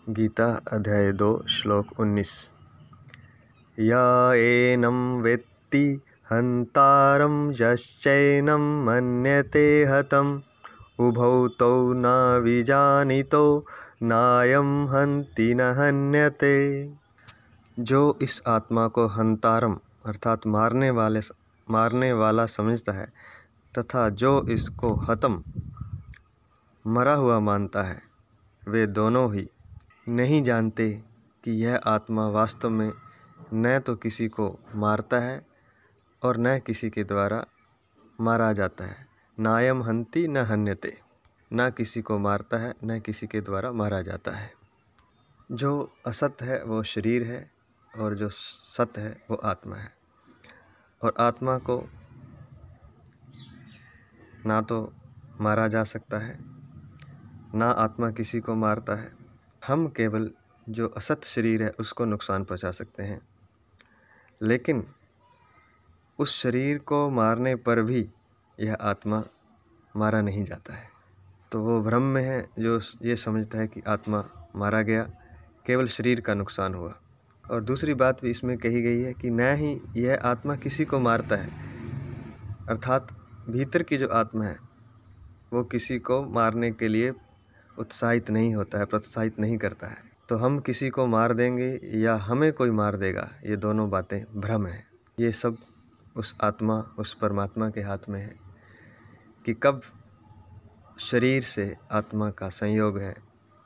गीता अध्याय 2 श्लोक 19। या एनं वेत्ति हन्तारं यश्चैनं मन्यते हतम् उभौ तौ न विजानीतो नायं हन्ति न हन्यते। जो इस आत्मा को हन्तारम अर्थात मारने वाला समझता है तथा जो इसको हतम मरा हुआ मानता है, वे दोनों ही नहीं जानते कि यह आत्मा वास्तव में न तो किसी को मारता है और न किसी के द्वारा मारा जाता है। नायम हन्ति न हन्यते, न किसी को मारता है न किसी के द्वारा मारा जाता है। जो असत है वो शरीर है और जो सत है वो आत्मा है। और आत्मा को ना तो मारा जा सकता है, ना आत्मा किसी को मारता है। हम केवल जो असत शरीर है उसको नुकसान पहुंचा सकते हैं, लेकिन उस शरीर को मारने पर भी यह आत्मा मारा नहीं जाता है। तो वो भ्रम में है जो ये समझता है कि आत्मा मारा गया, केवल शरीर का नुकसान हुआ। और दूसरी बात भी इसमें कही गई है कि न ही यह आत्मा किसी को मारता है, अर्थात भीतर की जो आत्मा है वो किसी को मारने के लिए उत्साहित नहीं होता है, प्रोत्साहित नहीं करता है। तो हम किसी को मार देंगे या हमें कोई मार देगा, ये दोनों बातें भ्रम है। ये सब उस आत्मा, उस परमात्मा के हाथ में है कि कब शरीर से आत्मा का संयोग है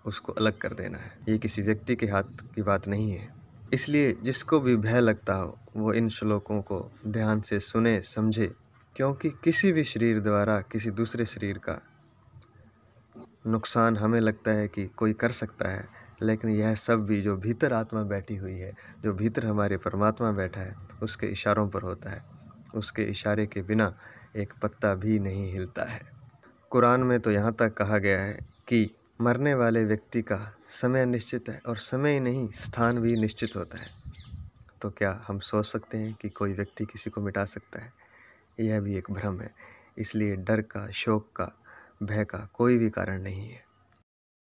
उसको अलग कर देना है। ये किसी व्यक्ति के हाथ की बात नहीं है। इसलिए जिसको भी भय लगता हो वो इन श्लोकों को ध्यान से सुने, समझे, क्योंकि किसी भी शरीर द्वारा किसी दूसरे शरीर का नुकसान हमें लगता है कि कोई कर सकता है, लेकिन यह सब भी जो भीतर आत्मा बैठी हुई है, जो भीतर हमारे परमात्मा बैठा है, उसके इशारों पर होता है। उसके इशारे के बिना एक पत्ता भी नहीं हिलता है। कुरान में तो यहाँ तक कहा गया है कि मरने वाले व्यक्ति का समय निश्चित है और समय ही नहीं, स्थान भी निश्चित होता है। तो क्या हम सोच सकते हैं कि कोई व्यक्ति किसी को मिटा सकता है? यह भी एक भ्रम है। इसलिए डर का, शोक का, भय का कोई भी कारण नहीं है।